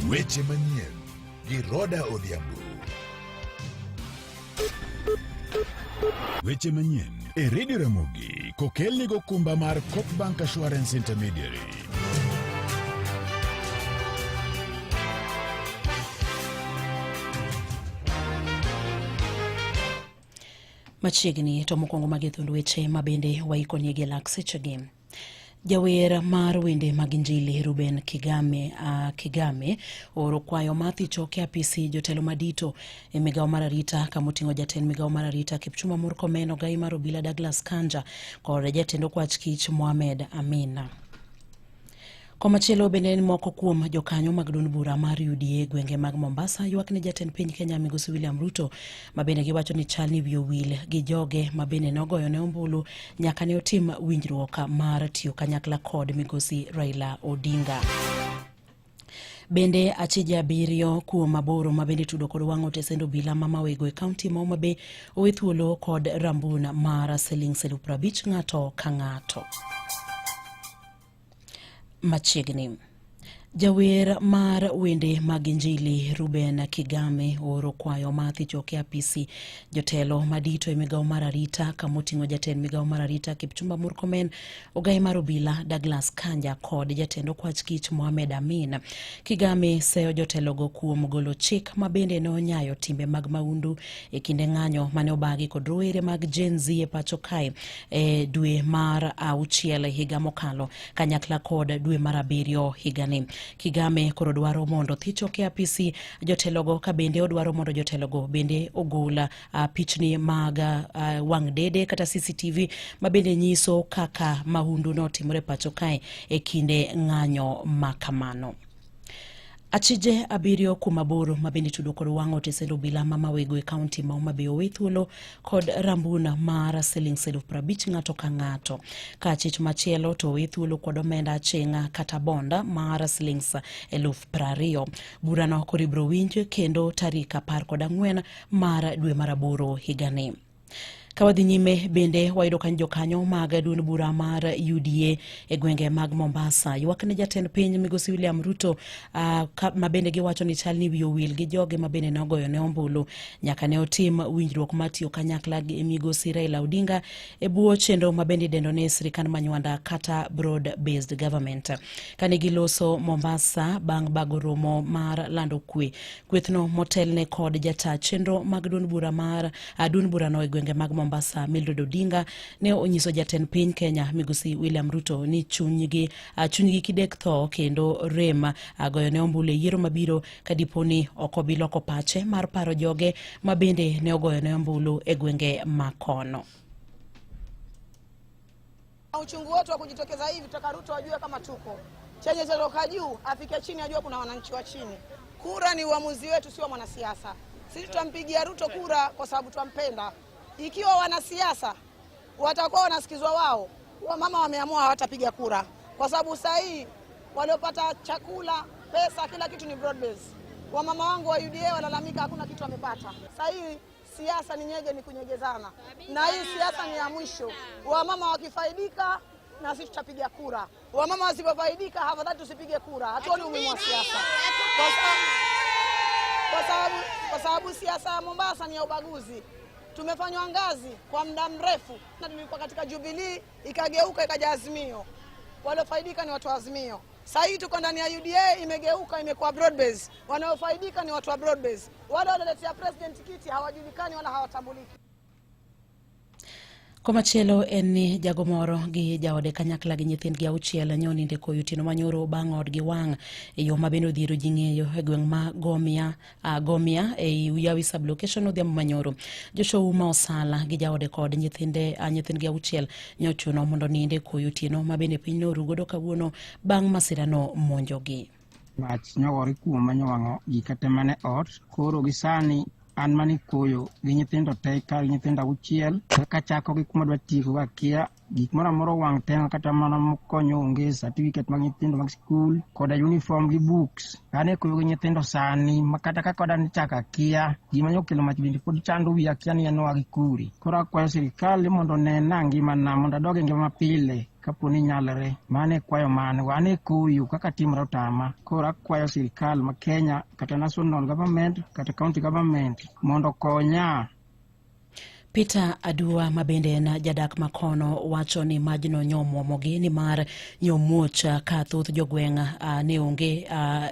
Weche manyien gi Roda Odhiambo. Weche manyien e Radio Ramogi kokelni go kumba mar Coopbank Assurance Intermediary. Machiegni to mokwongo magethund weche mabende waikoni gi laksechegi. Jawer mar wende mag Injili Ruben Kigame oro kwayo mathicho ke apisi jotelo madito e migawo mar arita kamoting'o jatend migawo mar arita Kipchumba Murkomen, Ogai mar obila Douglas Kanja kod jatend okwach kich Mohamed Amina. Komachielo bende ni moko kuom jokanyo mag duond bura mar UDA gwenge mag Mombasa ywak ne jatend piny Kenya Migosi William Ruto, mabende giwacho ni chalni wiyo wil gi joge mabende nogoyo ne ombulu nyaka ne otim winjruok mar tiyo kanyakla kod Migosi Raila Odinga. Bende achije abiriyo kuom maboro mabende tudo kod wang'o tesendo bila mamawego e kaunti ma Homa Bay owethuolo kod rambuna mar siling 50,000 ng'ato ka ng'ato. Machiegni. Jawer mar wende mag Injili Ruben Kigame oro kwayo mathicho ke apisi jotelo madito e migawo mar arita kamoting'o jatend migawo mar arita Kipchumba Murkomen, Ogai mar obila Douglas Kanja kod jatend okwach kich Mohamed Amin. Kigame seyo jotelo go kuom golo chik mabende ne onyayo timbe mag maundu e kinde ng'anyo mane obagi kod rowere mag Gen Z e pacho kae e dwe mar auchiel higa mokalo kanyakla kod dwe mar abiriyo higani. Kigame koro dwaro mondo thicho ke apisi jotelogo ka bende odwaro mondo jotelogo bende ogola pichni mag wang' dede kata CCTV mabende nyiso kaka mahundu no timore pacho kae e kinde ng'anyo makamano. Achije abiriyo kumaboro mabende tudo kod wang'o tesendo bila mamawego e kaunti ma Homa Bay owethuolo kod rambuna mar siling 50,000 ng'ato ka ng'ato. Ka achich machielo to owethuolo kod omenda aching'a kata bonda mar siling 20,000. Burano koribro winj kendo tarik 14 mar dwe mar aboro higani. Kawadhi nyime bende wayudo kan jokanyo mag duond bura mar UDA e gwenge mag Mombasa ywak ne jatend piny Migosi William Ruto mabende giwacho ni chalni wiyo wil gi joge mabende nogoyo ne ombulu nyaka ne otim winjruok matiyo kanyakla gi Migosi Raila Odinga e buo chenro mabende dendo ne sirikand manywanda kata broad based government. Kane giloso Mombasa bang' bago romo mar lando kwe kwethno motelne kod jata chenro mag duond bura no e gwenge mag Mombasa Mildred Odinga ne onyiso jatend piny Kenya Migosi William Ruto ni chunygi kidek tho kendo rem goyo ne ombulu yiero mabiro kadiponi okobiloko pache mar paro joge mabende ne ogoyo ne ombulu e gwenge makono. Uchungu wetu wa kujitokeza hivi toka Ruto ajue kama tuko chenye toka juu afike chini ajue kuna wananchi wa chini. Kura ni uamuzi wetu, sio mwanasiasa. Sisi tutampigia Ruto kura kwa sababu tumpenda. Ikiwa wanasiasa watakuwa wanasikizwa wao, wamama wameamua hawatapiga kura kwa sababu sahi waliopata chakula, pesa, kila kitu ni broad base. Wamama wangu wa UDA walalamika hakuna kitu wamepata. Sahi siasa ni nyege, ni kunyegezana. Na hii siasa ni ya mwisho. Wamama wakifaidika na sisi tutapiga kura. Wamama wasipofaidika hafadhali tusipige kura. Hatuoni umuhimu wa siasa. Kwa sababu siasa ya Mombasa ni ya ubaguzi. Tumefanywa ngazi kwa muda mrefu na tulikuwa katika Jubilee ikageuka ikaja Azimio. Waliofaidika ni watu wa Azimio. Sasa hii tuko ndani ya UDA imegeuka imekuwa broad base. Wanaofaidika ni watu wa broad base. Wale wanaoletea president kiti hawajulikani wala hawatambuliki. Komachielo en ni jagomoro gi jaode kanyakla gi nyithindgi auchiel nyoni ndiko yutino manyoro bang' odgi wang' e yo mabende odhiero ji ng'eyo e gweng' ma Gomia e Uyawi sublocation odhiambo manyoro. Joshua Uma Osala gi jaode kod nyithindgi auchiel nyochuno mondo ninde ko yutino mabende piny no rugodo kawuono bang' masirano monjogi. Mach nyogori kuom manyowang'o gikate mane ot koro gisani an mani koyo gi nyithindo teka gi nyithindo auchiel ka chako gi kuma dwa tiko ga kia gik moro wang' tena kata mana mokonyo onge certificate mag nyithindo mag school koda uniform gi books ane koyo gi nyithindo sani makata ka koda ni chaka kia gima nyokelo mach bindi pod chando wi akia ni eno agi kuri koro akwayo sirikal mondo nena ngima na mondo adoge ngima pile kaponi nyalre mane kwayo mane wane kuyu kaka timro tama kora kwayo sirikal ma Kenya kata national government kata county government mondo konya. Peter Adua mabende na jadak makono wacho ni majno nyomo mogini mar nyomuocha ka thuth jogwenga ne onge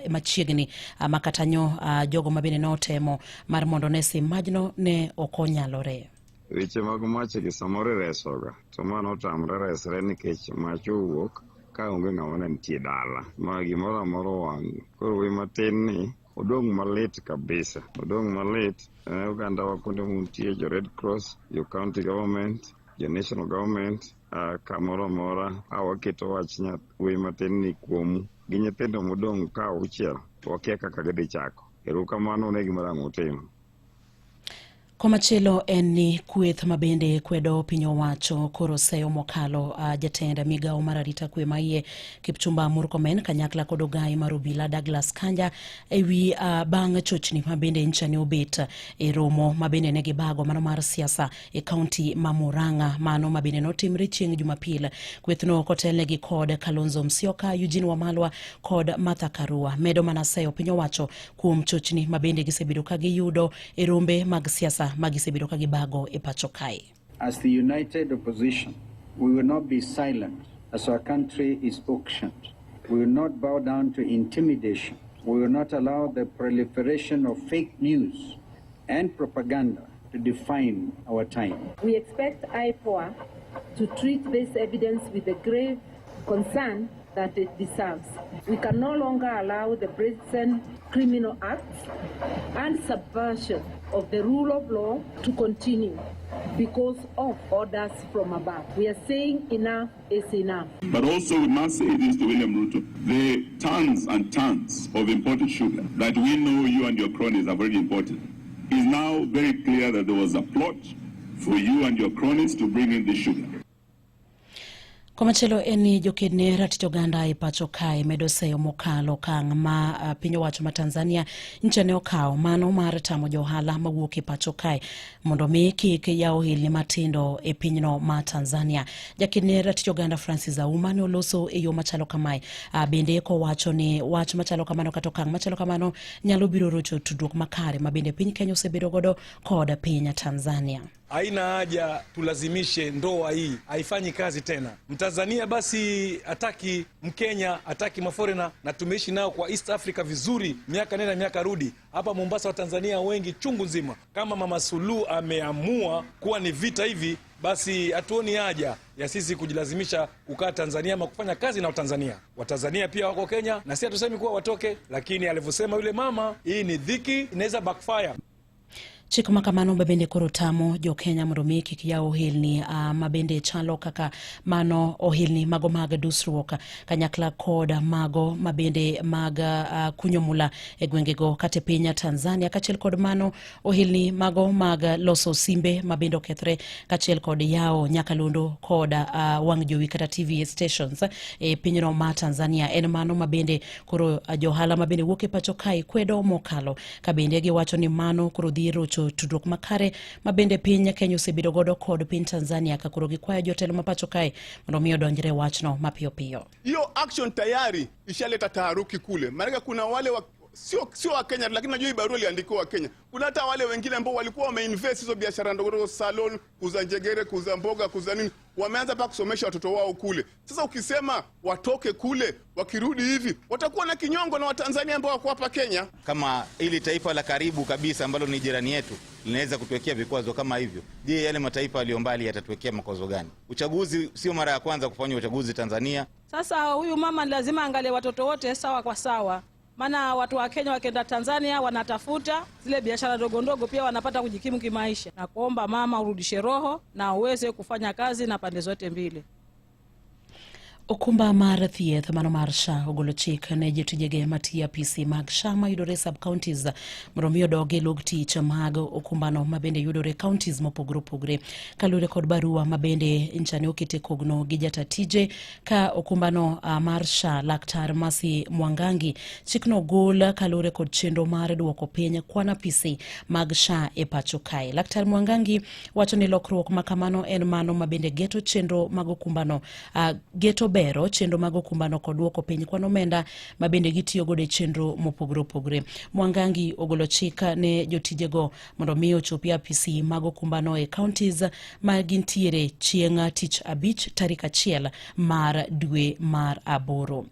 machiegni makatanyo jogo mabende notemo mar mondo nesi majno ne okonyalore. Weche mag mach gi samore resoga to mano tamre resre nikech mach owuok ka onge ng'ama nitie dala ma gimoro amora wang'. Koro we matin ni odong' malit kabisa, odong' malit. Uganda wakunde muntie jo Red Cross, jo county government, jo national government, kamoro mora awaketo wach we matin ni kuomu gi nyithindo modong' ka uchiel wakia kaka gidhi chako. Erokamano ne gimoro ang'otimo. Komachielo en ni kweth mabende kwedo piny owacho koro seyo mokalo jatenda migao mar arita kwe maiye Kipchumba Murkomen kanyakla kod ogai mar obila Douglas Kanja ewi bang' chochni mabende nchane obet e romo mabende ne gibago mano mar siasa e kaunti ma Murang'a mano mabende notimre chieng' Jumapil. Kwethno kotelnegi kod Kalonzo Musyoka, Eugene Wamalwa kod Martha Karua medo mana seyo piny owacho kuom chochni mabende gisebedo ka giyudo e rombe mag siasa magisebedo ka gibago e pacho kae. As the united opposition, we will not be silent as our country is auctioned. We will not bow down to intimidation. We will not allow the proliferation of fake news and propaganda to define our time. We expect IPOA to treat this evidence with the grave concern that it deserves. We can no longer allow the present criminal acts and subversion of the rule of law to continue because of orders from above. We are saying enough is enough. But also we must say this to William Ruto. The tons and tons of imported sugar that we know you and your cronies are very important. It is now very clear that there was a plot for you and your cronies to bring in the sugar. Komachielo eni jokedne ratich oganda e pacho kae medo seyo mokalo kang' ma piny owacho ma Tanzania nchane okawo mano mar tamo johala mawuok e pacho kae mondo mi kik yaw ohelni matindo e pinyno ma Tanzania. Jakedne ratich oganda Francis Auma ne oloso e yo machalo kamae bende kowacho ni wach machalo kamano kata okang' machalo kamano nyalo biro rocho tudruok makare ma bende piny Kenya osebedo godo kod piny Tanzania. Haina haja tulazimishe ndoa hii haifanyi kazi tena. Mtanzania basi ataki Mkenya, ataki maforena na tumeishi nao kwa East Africa vizuri miaka nenda miaka rudi. Hapa Mombasa wa Tanzania wengi chungu nzima. Kama Mama Suluhu ameamua kuwa ni vita hivi, basi hatuoni haja ya sisi kujilazimisha kukaa Tanzania ama kufanya kazi na Watanzania. Watanzania pia wako Kenya na sisi hatusemi kuwa watoke, lakini alivyosema yule mama, hii ni dhiki, inaweza backfire. Chik makamano bende koro tamo jo Kenya mondo mi kik yaw ohelni mabende chalo kaka mano ohelni mago mag dusruok kanyakla kod mago mabende mag kunyo mula e gwengego kate piny Tanzania kachiel kod mano ohelni mago mag loso simbe mabende okethre kachiel kod yawo nyakalondo kod wang' jowi kata TV stations e pinyno ma Tanzania. En mano mabende koro johala mabende wuok e pacho kae kwedo mokalo kabende giwacho ni mano koro dhi rocho tudruok makare mabende piny Kenya osebedo godo kod piny Tanzania ka koro gikwayo jotelo mapacho kae mondo mi odonjre wachno mapiyo piyo. Hiyo action tayari ishaleta taharuki kule. Maana kuna wale sio wa Kenya lakini najua barua iliandikwa wa Kenya. Kuna hata wale wengine ambao walikuwa wameinvest hizo biashara ndogo salon, kuuza njegere, kuuza mboga, kuuza nini, wameanza pa kusomesha watoto wao kule. Sasa ukisema watoke kule, wakirudi hivi, watakuwa na kinyongo na Watanzania ambao wako hapa Kenya. Kama ili taifa la karibu kabisa ambalo ni jirani yetu linaweza kutuwekea vikwazo kama hivyo, je, yale mataifa yaliyo mbali yatatuwekea makwazo gani? Uchaguzi sio mara ya kwanza kufanya uchaguzi Tanzania. Sasa huyu mama lazima angalie watoto wote sawa kwa sawa. Maana watu wa Kenya wakienda Tanzania wanatafuta zile biashara ndogo ndogo, pia wanapata kujikimu kimaisha. Na kuomba mama urudishe roho na uweze kufanya kazi na pande zote mbili. Okumba mar thieth mano mar SHA ogolo chik ne jotijege matiyo apisi mag SHA mayudore sub-counties mondo omi odogi log tich mag okumbano mabende yudore counties mopogore opogore. Kalure kod barua mabende nchane okete kogno gi jata tije ka okumbano mar SHA Laktar Mercy Mwangangi. Chikno gol kalure kod chenro mar duoko piny kwan apisi mag SHA e pacho kae. Laktar Mwangangi wacho ni lokruok makamano en mano mabende geto chenro mag okumbano geto bero chenro mag okumbano kod duoko piny kwan omenda mabende gitiyo godo e chenro mopogore opogore. Mwangangi ogolo chik ne jotijego mondo mi ochopi apisi mag okumbano e counties ma gintiere chieng' tich abich tarik 1 mar dwe mar 8.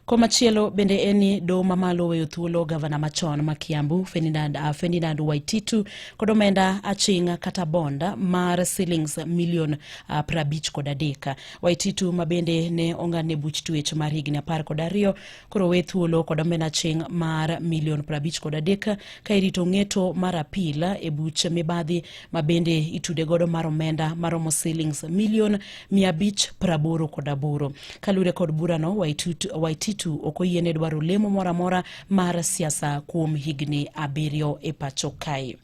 Komachielo bende eni do mamalo weyo thuolo gavana machon ma Kiambu Ferdinand Waititu kod omenda aching' kata bonda mar shillings million 53. Waititu mabende ne ong'adne buch twech mar higni 12 koro we thuolo kod omenda aching' mar million 53 ka irito ng'eto mar apila e buch mibadhi mabende itude godo mar omenda maromo shillings million 588. Kalure kod burano Waititu okoyiene dwaro lemo moramora mar siasa kuom higni 7 e pacho kae.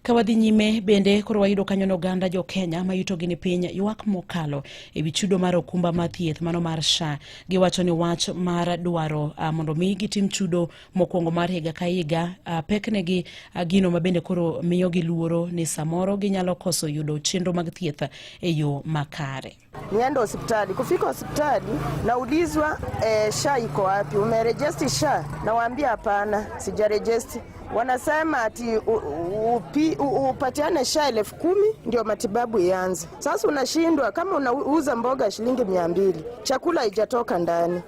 Kawadhi nyime bende koro wayudo kanyono oganda jo Kenya mayuto gini piny ywak mokalo e bichudo mar okumba mar thieth mano mar SHA. Giwacho ni wach mar dwaro mondo mi gitim chudo mokwongo mar higa ka higa peknegi gino mabende koro miyo gi luoro ni samoro ginyalo koso yudo chenro mag thieth e yo makare. Nienda hospitali, kufika hospitali naulizwa SHA iko wapi? Umerejesti SHA? Nawaambia hapana, sijarejesti. Wanasema ati upatiane SHA 10,000 ndio matibabu ianze. Sasa unashindwa kama unauza mboga shilingi 200, chakula haijatoka ndani,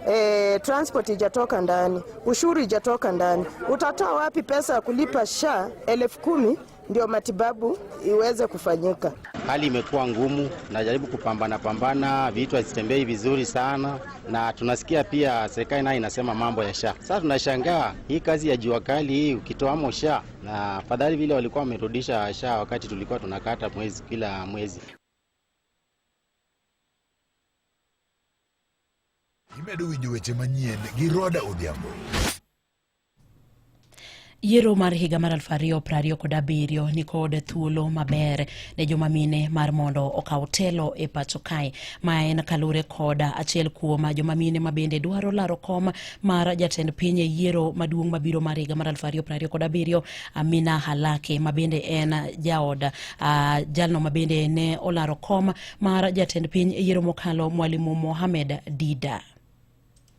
transport haijatoka ndani, ushuru haijatoka ndani. Utatoa wapi pesa ya kulipa SHA 10,000 ndio matibabu iweze kufanyika? Hali imekuwa ngumu, najaribu kupambana, vitu hazitembei vizuri sana, na tunasikia pia serikali nayo inasema mambo ya SHA. Sasa tunashangaa hii kazi ya jua kali hii ukitoamo SHA, na fadhali vile walikuwa wamerudisha SHA wakati tulikuwa tunakata kila mwezi. Imedo winjo weche manyien gi Roda Odhiambo. Yiero mar higa mar 2027 ni kod thuolo maber ne joma mine mar mondo okaw telo e pacho kae. Ma en kalure kod achiel kuom joma mine mabende dwaro laro kom mar jatend piny e yiero maduong' mabiro mar higa mar 2027, Amina Halake mabende en jaod jalno mabende ne olaro kom mar jatend piny e yiero mokalo Mwalimu Mohamed Dida.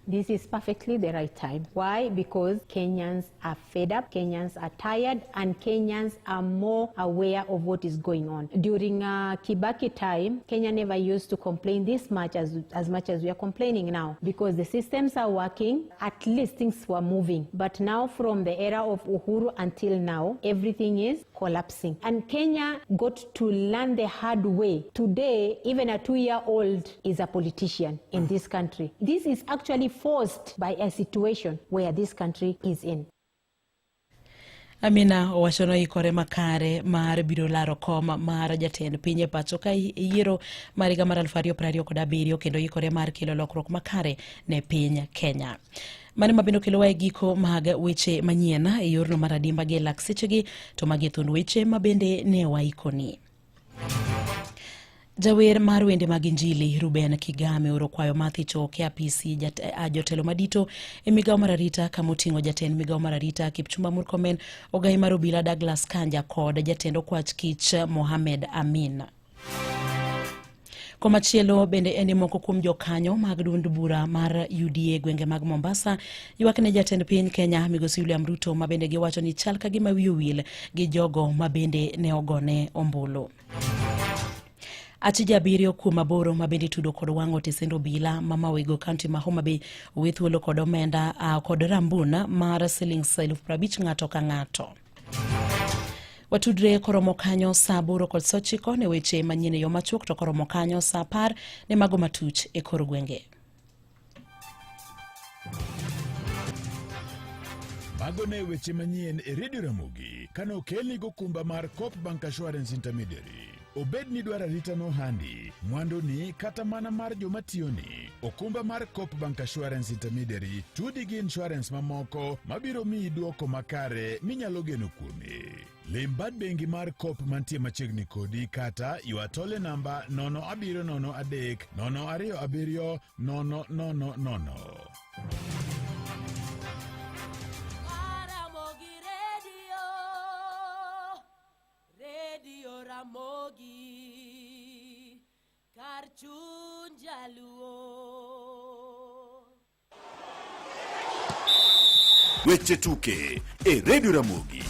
This is perfectly the right time. Why? Because Kenyans are fed up, Kenyans are tired, and Kenyans are more aware of what is going on. During Kibaki time, Kenya never used to complain this much as much as we are complaining now, because the systems are working, at least things were moving. But now from the era of Uhuru until now, everything is collapsing. And Kenya got to learn the hard way. Today, even a 2-year-old is a politician in this country. This is actually forced by a situation where this country is in. Amina owachono ikore makare mar biro laro kom mar jatend piny e pacho ka yiero mar higa mar 2027 kendo ikore mar kelo lokruok makare ne piny Kenya. Mane mabendo kelo wae giko mag weche manyien e yorno mar adimba gi lak sechegi to magi thund weche mabende ne waikoni. Jawer mar wende mag Injili Ruben Kigame oro kwayo mathicho ke apisi jotelo madito e migawo mar arita kamoting'o jatend migawo mar arita Kipchumba Murkomen, ogai mar obila Douglas Kanja kod jatend okwach kich Mohamed Amin. Komachielo bende eni moko kuom jokanyo mag duond bura mar UDA gwenge mag Mombasa ywak ne jatend piny Kenya Migosi William Ruto mabende giwacho ni chal ka gima wiyo wil gi jogo mabende ne ogone ombulu. Achija 7 kuom 8 mabende tudo kod wang'o tesendo bila mamawego county ma Homa Bay wethuolo kod omenda kod rambuna mar shillings 50,000 ng'ato ka ng'ato. Watudre koromo kanyo saa 8 kod saa 9 ne weche manyien yo machuok to koromo kanyo saa 10 ne mago matuch e kor gwenge. Mago ne weche manyien e Radio Ramogi kano kelni go kumba mar Coop Bank Assurance Intermediary. obed ni dwaro arita no handi mwandu ni kata mana mar jomatiyoni. Okumba mar Copebank Assurance Intermediary tudi gi insurance mamoko mabiro miyi duoko makare minyalo geno kuome. Lim bad bengi mar Cop mantie machiegni kodi kata yuatole namba 0703 027 000. Radio Ramogi Karchun Jaluo. Weche tuke e Radio Ramogi.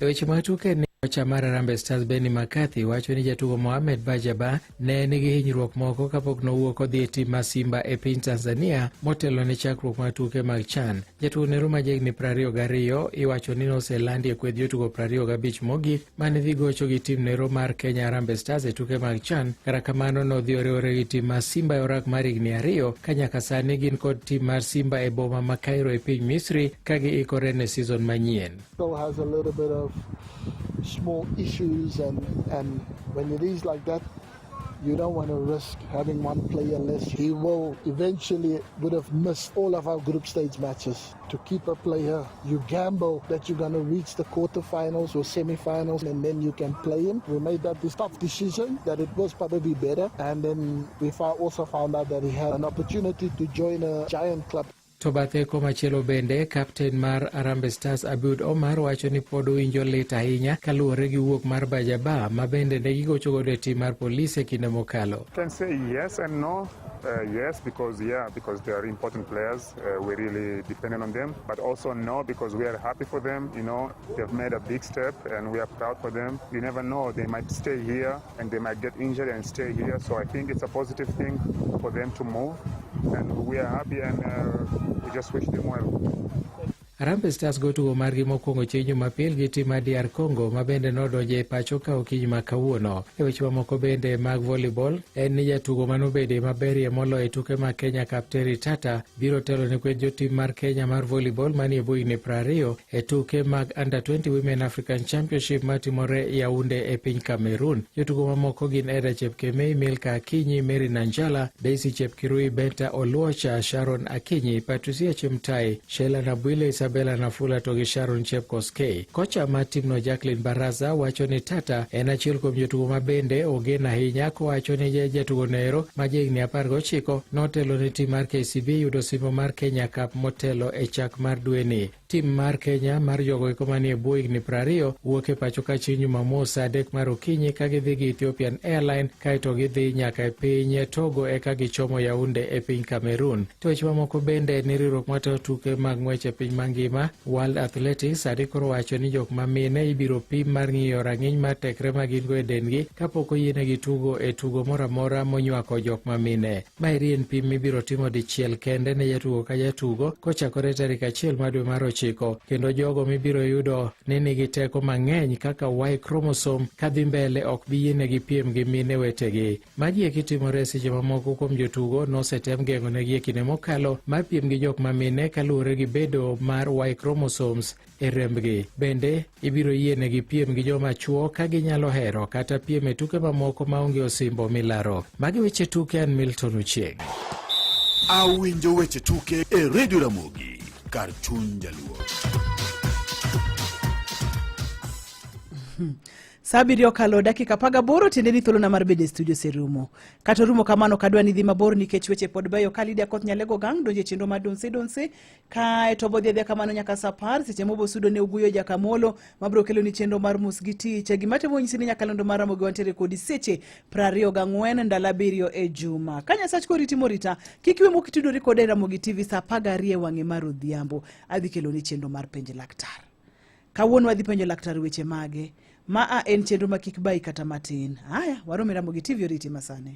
Weche matuke ni kocha mar Harambee Stars Benny McCarthy wacho ni jatugo Mohamed Bajaba ne nigi hinyruok moko kapok nowuok odhi e tim mar Simba e piny Tanzania motelo ne chakruok mar tuke mag CHAN. Jatugo ne Roma jegni 22 iwacho ni noselandi e kweth jotugo 25 mogik mane dhi gocho gi tim nero mar Kenya Harambee Stars e tuke mag CHAN. Kata kamano nodhi oriwore gi tim mar Simba e orak mar higni 2 ka nyaka sani gin kod tim mar Simba e boma ma Cairo e piny Misri ka giikore ne season manyien. Small issues and when it is like that you don't want to risk having one player less. He will eventually would have missed all of our group stage matches. To keep a player, you gamble that you're going to reach the quarterfinals or semifinals and then you can play him. We made that this tough decision that it was probably better, and then we also found out that he had an opportunity to join a giant club. To bathe komachielo bende, kapten mar Harambee Stars Aboud Omar wacho ni pod winjo lit ahinya kaluwore gi wuok mar Bajaba ma bende ne gigocho godo e tim mar Police e kinde mokalo. Can say yes and no. Yes, because they are important players. We really dependent on them. But also no, because we are happy for them. You know, they've made a big step, and we are proud for them. You never know; they might stay here, and they might get injured and stay here. So I think it's a positive thing for them to move, and we are happy, and we just wish them well. Harambee Stars gotugo margi mokwongo chieng' Jumapil gi tim mar DR Congo ma bende nodonjo e pacho ka okinyi ma kawuono. E weche mamoko bende mag volleyball, en ni jatugo manobede maberie moloyo e tuke mag Kenya Kapteri Tata biro telo ne kweth jotim mar Kenya mar volleyball manie bwo higni 20 e tuke mag Under 20 Women African Championship matimore Yaounde e piny Cameroon. Jotugo mamoko gin Eda Chepkemei, Milka Akinyi, Mary Nanjala, Daisy Chepkirui, Benta Oluocha, Sharon Akinyi, Patricia Chemtai, Sheila Nabwile, Isabella Nafula to gi Sharon Chepkoskei. Kocha mar timno Jacqueline Baraza wacho ni Tata en achiel kuom jotugo ma bende ogen ahinya, kowacho ni jatugo nero ma jahigni 19 notelo ne tim mar KCB yudo osimbo mar Kenya Cup motelo e chak mar dweni. Tim mar Kenya mar jogo eko manie bwo higni 20 wuok e pacho ka chieng' Jumamos saa 3 mar okinyi ka gidhi gi Ethiopian Airline kaeto gidhi nyaka e piny Togo eka gichomo Yaounde e piny Cameroon. To weche mamoko bende ni riwruok matayo tuke mag ng'wech e piny mangima World Athletics sani koro wacho ni jok ma mine ibiro pim mar ng'iyo rang'iny mar tekre ma gin go e dendgi kapok oyienegi tugo e tugo moro amora monywako jok ma mine. Maeri en pim mibiro timo dichiel kende ne jatugo ka jatugo kochakore tarik 1 mar dwe mar 9, kendo jogo mibiro yudo ni nigi teko mang'eny kaka Y chromosome kadhi mbele ok bi yienegi piem gi mine wetegi. Magi eki timore seche mamoko kuom jotugo nosetem geng'o negi e kinde mokalo mar piem gi jok ma mine kaluwore gi bedo mar Y chromosomes e rembgi. Bende ibiro yienegi piem gi joma chuo ka ginyalo hero kata piem e tuke mamoko maonge osimbo milaro. Magi weche tuke, an Milton Ochieng'. Awinjo weche tuke e Radio Ramogi, kar chuny jaluo. Sabirio kalo dakika 18 tiende ni thuolo na mar bede studio serumo. Kato rumo kamano kadwa ni dhi mabor nikech weche pod bayo Kalidia koth nyalego gang donje chenro ma donse ka to bodhi kamano nyaka sapar seche mobo sudo ne uguyo jakamolo mabro kelo ni chenro mar musgiti chegi matemo nyisi ni nyaka londo mara mogo wantere kodi seche 24 ndala 7 e juma. Kanya sach ko riti morita kikiwe mokitudori kod Ramogi TV sa 12 wang'e mar odhiambo adhi kelo ni chenro mar penjo laktar. Kawuono adhi penjo laktar weche mage. Maa en chenro makik bai kata matin. Haya, warome Ramogi TV oriti masane.